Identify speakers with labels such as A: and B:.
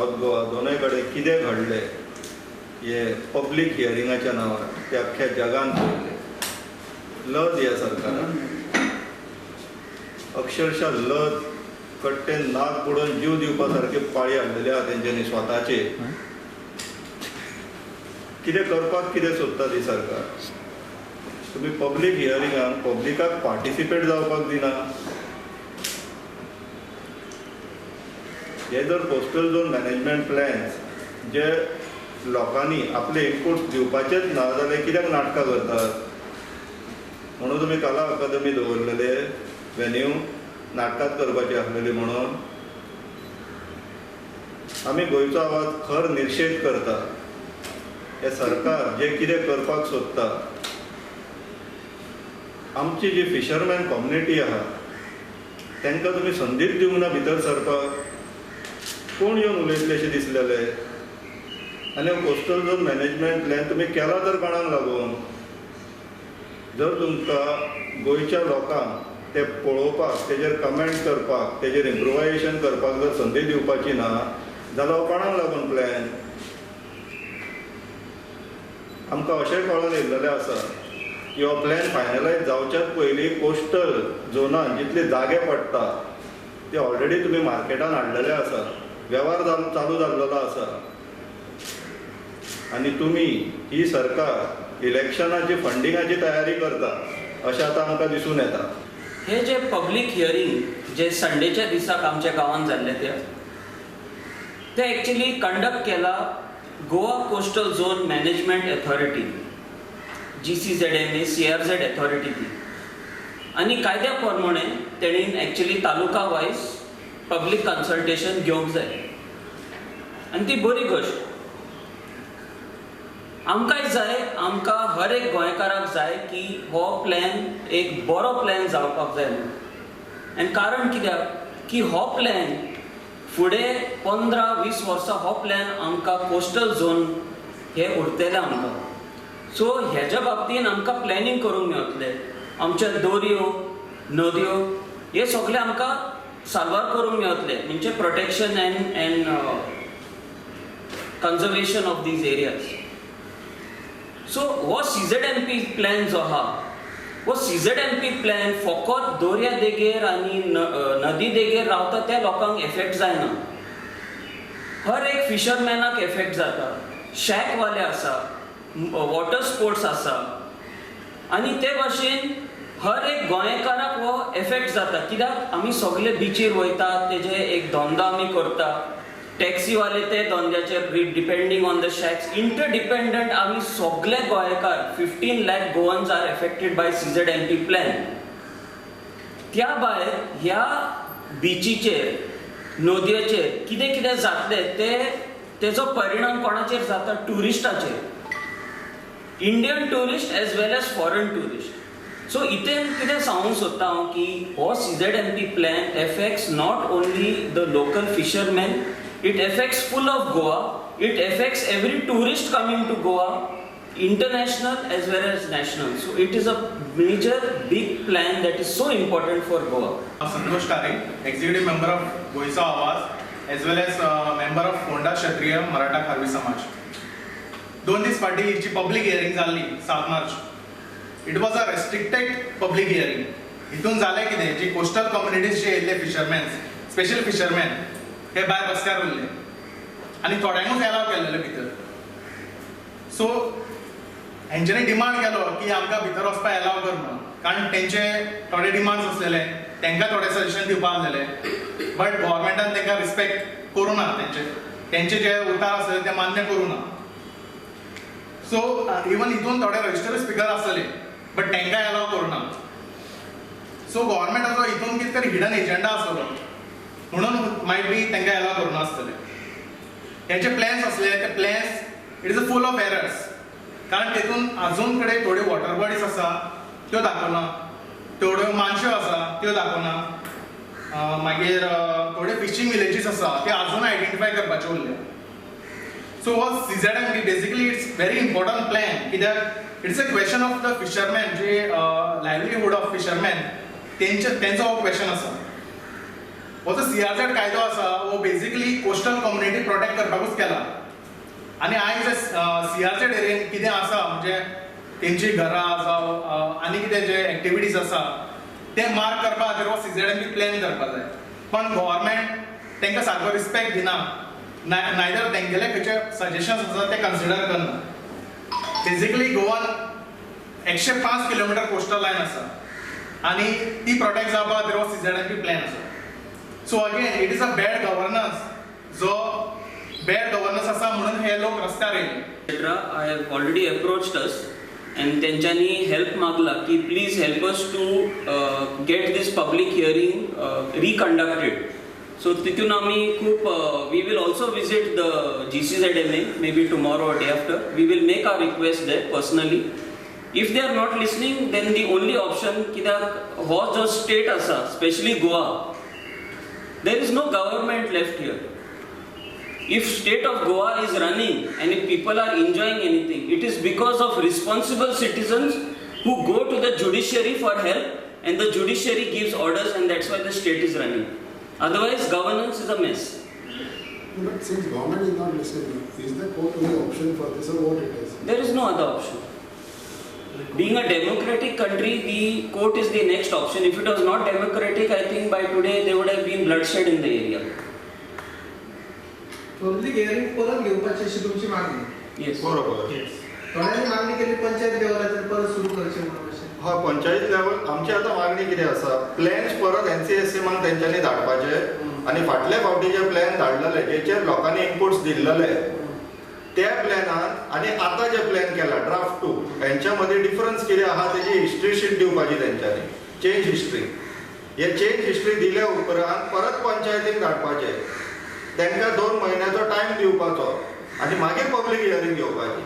A: South Goa दोनूय कडेन कितें घडलें हे पब्लीक हियरिंगाच्या नांवार ते अख्ख्या जगान पळयलें. लज ह्या सरकारान अक्षरशः लज कट्टेन नाक बुडोवन जीव दिवपा सारके पाळी हाडलेले आहा तेंच्यांनी स्वताचे. कितें करपाक कितें सोदता ती सरकार? तुम्ही पब्लीक हियरिंगाक पब्लिकाक पार्टिसिपेट जावपाक दिना. हे जर कोस्टल झोन मॅनेजमेंट प्लॅन्स जे लोकांनी आपले इनपुट्स दिवपाचेच ना जाल्यार कित्याक नाटकां करतात? म्हणून तुमी कला अकादमी दवरलेले वेन्यू नाटकात करपाची आसलेली म्हणून. आमी गोंयचो आवाज खर निशेध करता. हे सरकार जे कितें करपाक सोदता, आमची जी फिशरमॅन कम्युनिटी आहा तांकां तुमी संदीच दिवंक ना भितर सरपाक. कोण येवन उलयतले अशें दिसलेले? आनी हो कोस्टल झोन मॅनेजमेंट प्लॅन तुमी केला तर कोणाक लागून? जर तुमकां गोंयच्या लोकांक ते पळोवपाक, तेजेर कमेंट करपाक, तेजेर इम्प्रोवायजेशन करपाक जर संदी दिवपाची ना जाल्यार हो कोणाक लागून प्लॅन? आमकां अशें कळून येयल्लेलें आसा की हो प्लॅन फायनलायज जावच्याच पयलीं कोस्टल झोनान जितले जागे पडटा ते ऑलरेडी तुमी मार्केटान हाडलेले आसा, वेव्हार चालू जाल्लो आसा. आनी तुमी ही सरकार इलेक्शनाची फंडिंगाची तयारी करता अशें आतां आमकां दिसून येता.
B: हे जे पब्लीक हियरिंग जे संडेच्या दिसाक आमच्या गांवांत जाल्ले ते एक्चुअली कंडक्ट केला Goa coastal zone management authority GCZMA CRZ authority ती. आनी कायद्या प्रमाणे तेणीन एक्चुअली तालुका वायज पब्लीक कन्सल्टेशन घेवंक जाय आनी ती बरी गोश्ट. आमकांय जाय, आमकां हर एक गोंयकाराक जाय की हो प्लॅन एक बरो प्लॅन जावपाक जाय म्हणून. आनी कारण कित्याक की हो प्लॅन फुडें 15-20 वर्सां हो प्लॅन आमकां कोस्टल झोन हे उरतले आमकां. सो हेज्या बाबतीन आमकां प्लॅनिंग करूंक मेळटलें. आमचे दर्यो, नद्यो हे सगळे आमकां साल्वार करूंक मेळटले, म्हणजे protection end conservation of these areas. So हो CZMP प्लॅन जो आहा हो CZMP प्लॅन फकत दर्या देगेर आनी नदी देगेर रावता त्या लोकांक एफेक्ट जायना. हर एक फिशरमॅनाक एफेक्ट जाता. शॅकवाले आसा, वॉटर स्पोर्ट्स आसा, आनी ते भाशेन हर एक गोंयकाराक हो एफेक्ट जाता. कित्याक आमी सगळे बिचीर वयतात, तेजे एक धंदो आमी करता. टॅक्सीवाले ते धंद्याचेर depending on the shacks. Interdependent आमी सगळे गोंयकार 15 lakh Goans are affected by CZMP plan. त्या भायर ह्या बिचीचेर, नदयेचेर कितें कितें जातलें तेजो परिणाम कोणाचेर जाता? ट्युरिस्टाचेर. Indian tourist as well as foreign tourist. So इथेन कितें सांगूंक सोदता हांव की हो CZMP plan affects not only the local fisherman, it affects full of Goa, it affects every tourist coming to Goa, international as well as national. So it is a major big plan that is so important for Goa.
C: Santosh Kare, Executive Member of Goisa Awaz as well as Member of Fonda Kshatriya Maratha Kharvi Samaj. 2 दीस फाटी जी public hearing जाल्ली 7 March. It was a restricted public hearing. हितून जालें कितें, जी coastal communities जे येयल्ले fisherman, special fisherman हे भायर रस्त्यार उरले आनी थोड्यांकूच एलाव केल्लेले भितर. सो हेंच्यांनी डिमांड केलो की आमकां भितर वचपाक एलाव कर म्हणून, कारण तेंचे थोडे डिमांड्स आसलेले, तांकां थोडे सजेशन दिवपाक आसलेले, बट गव्हर्मेंटान तांकां रिस्पेक्ट करूं ना. तेंचे जे उतार आसले ते मान्य करूं ना. सो इवन हितून थोडे रजिस्टर स्पिकर आसलेले, बट तांकां एलाव करूं ना. सो गव्हर्मेंटाचो हितून कितें तरी हिडन एजेंडा आसलो म्हणून मायट बी तांकां एलाव करूं नासतले. हेचे प्लॅन्स आसले, ते plans it is a full of errors. कारण तेतून अजून कडेन थोड्यो वॉटर बॉडीज आसा त्यो दाखोवना, थोड्यो मानश्यो आसा त्यो दाखोवना, मागीर थोडे फिशिंग विलेजीस आसा ते अजून आयडेंटिफाय करपाचे उरले. सो हो CZMP basically it's very important plan, कित्याक it's a question of the fisherman, जे लायव्हलीहूड ऑफ फिशरमॅन तेंचो हो क्वेश्चन आसा. हो जो CRZ कायदो आसा हो basically coastal community protect approve केला आनी आयज CR एरियेन कितें आसा म्हणजे तेंची घरां जावं आनी कितें जे एक्टिविटीज आसा ते मार्क करपा खातीर हो CZMP प्लॅन करपा जाय पण गव्हर्मेंट तांकां सारको रिस्पेक्ट दिना नायदर तेंगेले खंयचे सजेशन्स आसा ते कन्सिडर करना बेजिकली गोवान 105 किलोमीटर कोस्टल लायन आसा आनी ती प्रोटेक्ट जावपा खातीर हो CZMP प्लॅन आसा so again it is a bad governance जो बॅड गव्हर्नन्स आसा म्हणून हे लोक रस्त्यार येयले
B: etc. I have already approached us and त्यांच्यानी हेल्प मागला की please help us to get this public hearing reconducted so तिथून आम्ही खूप we will also visit the GCZMA may be tomorrow or day after we will make our request that personally if they are not listening then the only option कित्याक हो जो state आसा specially Goa there is no government left here If state of Goa is running and if people are enjoying anything, it is because of responsible citizens who go to the judiciary for help and the judiciary gives orders and that's why the state is running. Otherwise, governance is a mess.
D: But since government is not listening, is the court only option for this or what it is?
B: There is no other option. Being a democratic country, the court is the next option. If it was not democratic, I think by today there would have been bloodshed in the area.
E: Public hearing परत घेवपाची अशी तुमची मागणी
B: Yes.
A: बरोबर
E: थोड्यांनी मागणी केली पंचायत लेवलाचेर परत सुरू करचे म्हणून अशें
A: हा पंचायत लेवल आमची आतां मागणी कितें आसा प्लॅन्स परत NCSMAक तेंच्यांनी धाडपाचे आनी फाटले फावटी जे प्लॅन धाडलेले जेचेर लोकांनी इनपुट्स दिल्लेले त्या प्लॅनान आनी आतां जे प्लॅन केला ड्राफ्ट 2 हेंच्या मदीं डिफरन्स कितें आहा तेजी हिस्ट्री शीट दिवपाची तेंच्यांनी चेंज हिस्ट्री हे चेंज हिस्ट्री दिल्या उपरांत परत पंचायतीक धाडपाचे तांकां 2 म्हयन्याचो टायम दिवपाचो आनी मागीर पब्लीक हियरिंग घेवपाची